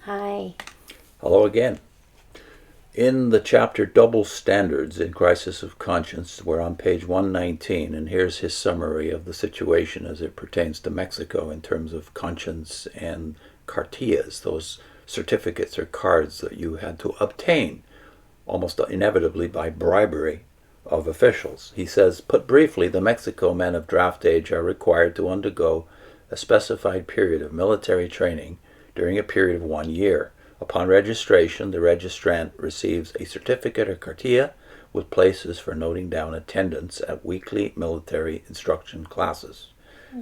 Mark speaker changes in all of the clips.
Speaker 1: Hi.
Speaker 2: Hello again. In the chapter Double Standards in Crisis of Conscience, we're on page 119, and here's his summary of the situation as it pertains to Mexico in terms of conscience and cartillas, those certificates or cards that you had to obtain almost inevitably by bribery of officials. He says, put briefly, the Mexico men of draft age are required to undergo a specified period of military training during a period of 1 year. Upon registration, the registrant receives a certificate or cartilla with places for noting down attendance at weekly military instruction classes.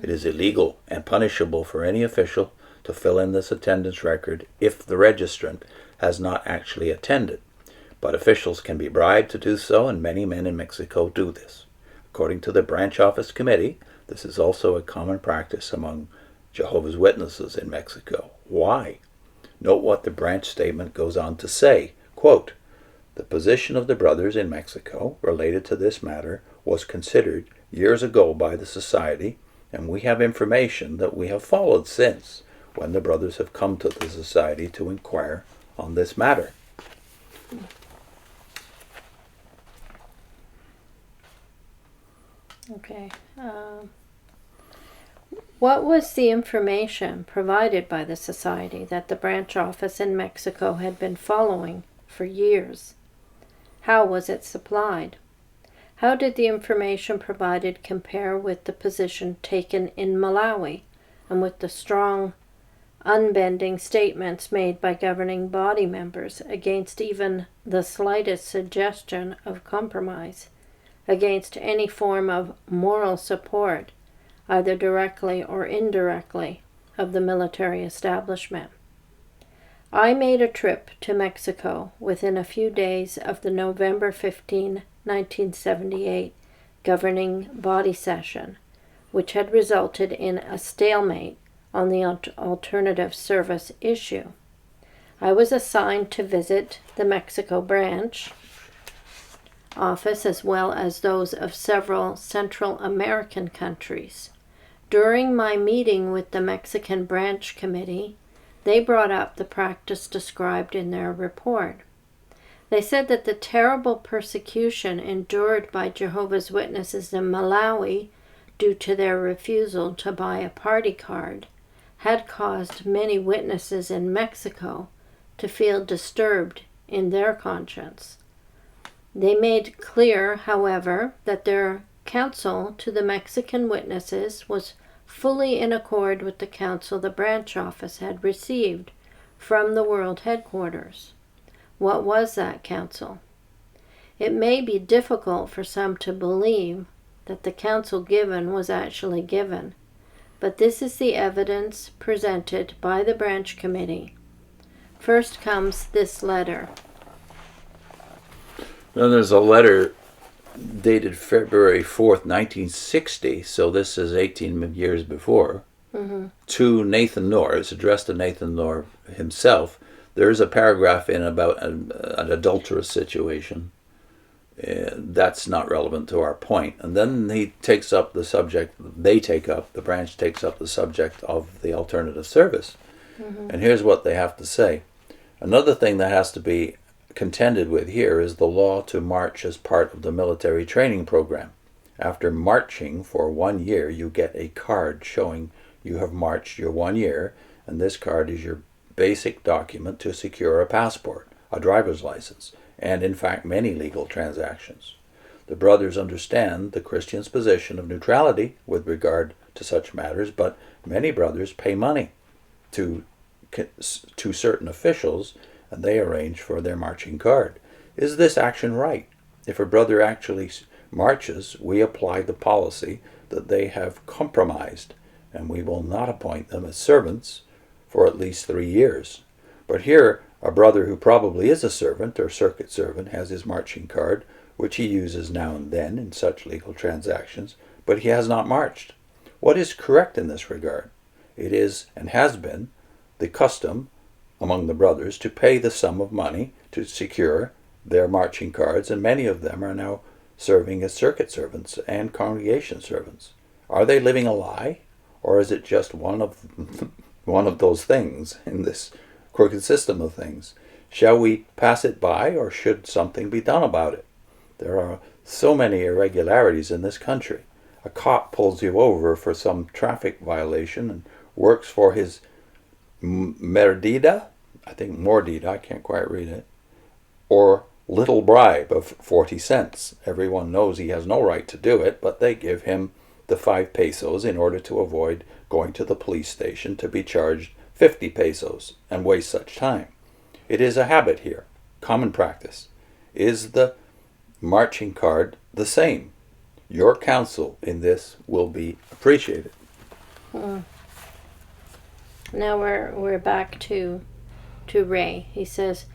Speaker 2: It is illegal and punishable for any official to fill in this attendance record if the registrant has not actually attended. But officials can be bribed to do so, and many men in Mexico do this. According to the Branch Office Committee, this is also a common practice among Jehovah's Witnesses in Mexico. Why? Note what the branch statement goes on to say. Quote, the position of the brothers in Mexico related to this matter was considered years ago by the society, and we have information that we have followed since, when the brothers have come to the society to inquire on this matter.
Speaker 1: Okay. What was the information provided by the society that the branch office in Mexico had been following for years? How was it supplied? How did the information provided compare with the position taken in Malawi and with the strong, unbending statements made by governing body members against even the slightest suggestion of compromise, against any form of moral support, either directly or indirectly, of the military establishment? I made a trip to Mexico within a few days of the November 15, 1978 governing body session, which had resulted in a stalemate on the alternative service issue. I was assigned to visit the Mexico branch office as well as those of several Central American countries. During my meeting with the Mexican Branch Committee, they brought up the practice described in their report. They said that the terrible persecution endured by Jehovah's Witnesses in Malawi due to their refusal to buy a party card had caused many witnesses in Mexico to feel disturbed in their conscience. They made clear, however, that their counsel to the Mexican witnesses was fully in accord with the counsel the branch office had received from the world headquarters. What was that counsel? It may be difficult for some to believe that the counsel given was actually given, but this is the evidence presented by the branch committee. First comes this letter.
Speaker 2: Then there's a letter dated February 4th, 1960, so this is 18 years before, to Nathan Knorr. It's addressed to Nathan Knorr himself. There's a paragraph in about an adulterous situation. That's not relevant to our point. And then he takes up the subject, the branch takes up the subject of the alternative service. And here's what they have to say. Another thing that has to be contended with here is the law to march as part of the military training program. After marching for 1 year, you get a card showing you have marched your 1 year, and this card is your basic document to secure a passport, a driver's license, and in fact many legal transactions. The brothers understand the Christian's position of neutrality with regard to such matters, but many brothers pay money to certain officials, and they arrange for their marching card. Is this action right? If a brother actually marches, we apply the policy that they have compromised, and we will not appoint them as servants for at least 3 years. But here, a brother who probably is a servant or circuit servant has his marching card, which he uses now and then in such legal transactions, but he has not marched. What is correct in this regard? It is, and has been, the custom among the brothers to pay the sum of money to secure their marching cards, and many of them are now serving as circuit servants and congregation servants. Are they living a lie, or is it just one of those things in this crooked system of things. Shall we pass it by, or should something be done about it? There are so many irregularities in this country. A cop pulls you over for some traffic violation and works for his merdida, I think mordida, I can't quite read it, or little bribe of 40 cents. Everyone knows he has no right to do it, but they give him the 5 pesos in order to avoid going to the police station to be charged 50 pesos and waste such time. It is a habit here, common practice. Is the marching card the same? Your counsel in this will be appreciated.
Speaker 1: Now we're back to Ray. He says,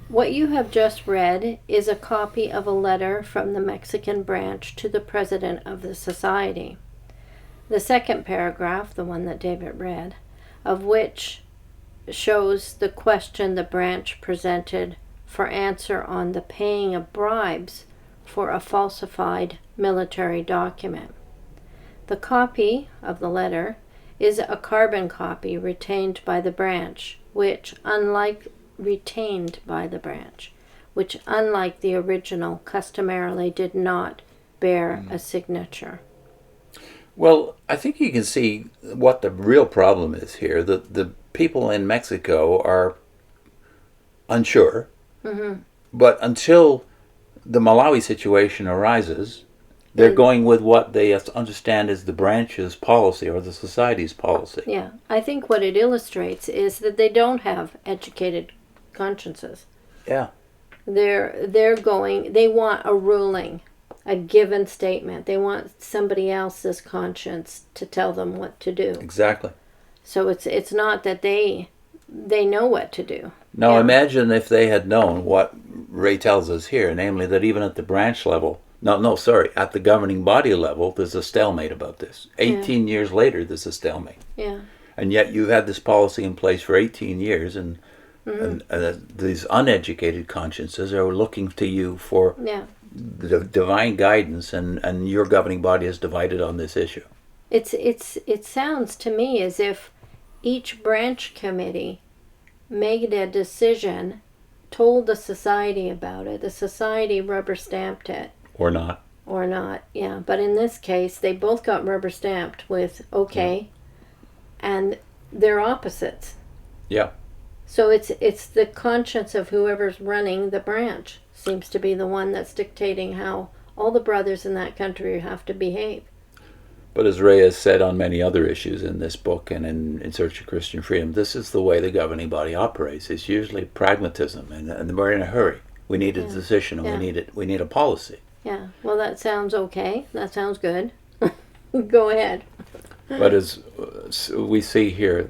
Speaker 1: what you have just read is a copy of a letter from the Mexican branch to the president of the society. The second paragraph, the one that David read, of which shows the question the branch presented for answer on the paying of bribes for a falsified military document. The copy of the letter is a carbon copy retained by the branch, which, unlike the original, customarily did not bear a signature.
Speaker 2: Well, I think you can see what the real problem is here. The people in Mexico are unsure, but until the Malawi situation arises, they're going with what they understand is the branch's policy or the society's policy.
Speaker 1: Yeah, I think what it illustrates is that they don't have educated consciences.
Speaker 2: Yeah.
Speaker 1: They want a ruling, a given statement. They want somebody else's conscience to tell them what to do.
Speaker 2: Exactly.
Speaker 1: So it's not that they know what to do.
Speaker 2: Now imagine if they had known what Ray tells us here, namely that even at the branch level, at the governing body level, there's a stalemate about this. 18 years later, there's a stalemate.
Speaker 1: Yeah.
Speaker 2: And yet you've had this policy in place for 18 years, and these uneducated consciences are looking to you for the divine guidance, and your governing body is divided on this issue.
Speaker 1: It sounds to me as if each branch committee made a decision, told the society about it, the society rubber stamped it.
Speaker 2: Or not,
Speaker 1: yeah. But in this case, they both got rubber stamped with okay, and they're opposites.
Speaker 2: Yeah.
Speaker 1: So it's the conscience of whoever's running the branch seems to be the one that's dictating how all the brothers in that country have to behave.
Speaker 2: But as Ray has said on many other issues in this book and in Search of Christian Freedom, this is the way the governing body operates. It's usually pragmatism, and we're in a hurry. We need a decision, and we need a policy.
Speaker 1: Yeah, well, that sounds okay. That sounds good. Go ahead.
Speaker 2: But as we see here,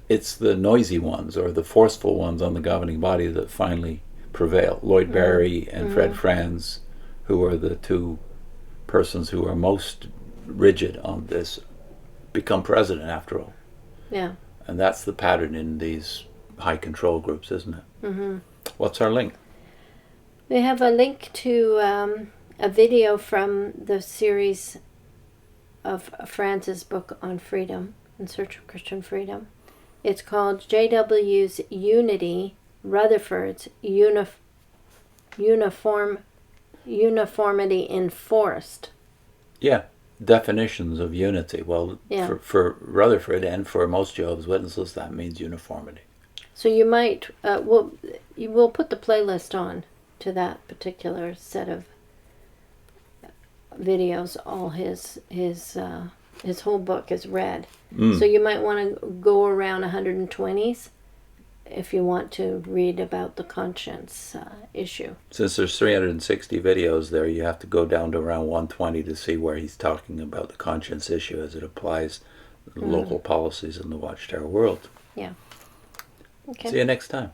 Speaker 2: it's the noisy ones or the forceful ones on the governing body that finally prevail. Lloyd Barry and Fred Franz, who are the two persons who are most rigid on this, become president after all.
Speaker 1: Yeah.
Speaker 2: And that's the pattern in these high control groups, isn't it? Mm-hmm. What's our link?
Speaker 1: We have a link to a video from the series of Franz's book on freedom, In Search of Christian Freedom. It's called J.W.'s Unity, Rutherford's Uniformity Enforced. Yeah.
Speaker 2: Definitions of unity. Well, for Rutherford and for most Jehovah's Witnesses, that means uniformity.
Speaker 1: So you might, we'll put the playlist on to that particular set of videos. All his whole book is read. So you might want to go around 120s if you want to read about the conscience issue.
Speaker 2: Since there's 360 videos there, you have to go down to around 120 to see where he's talking about the conscience issue as it applies to local policies in the Watchtower world.
Speaker 1: Yeah. Okay.
Speaker 2: See you next time.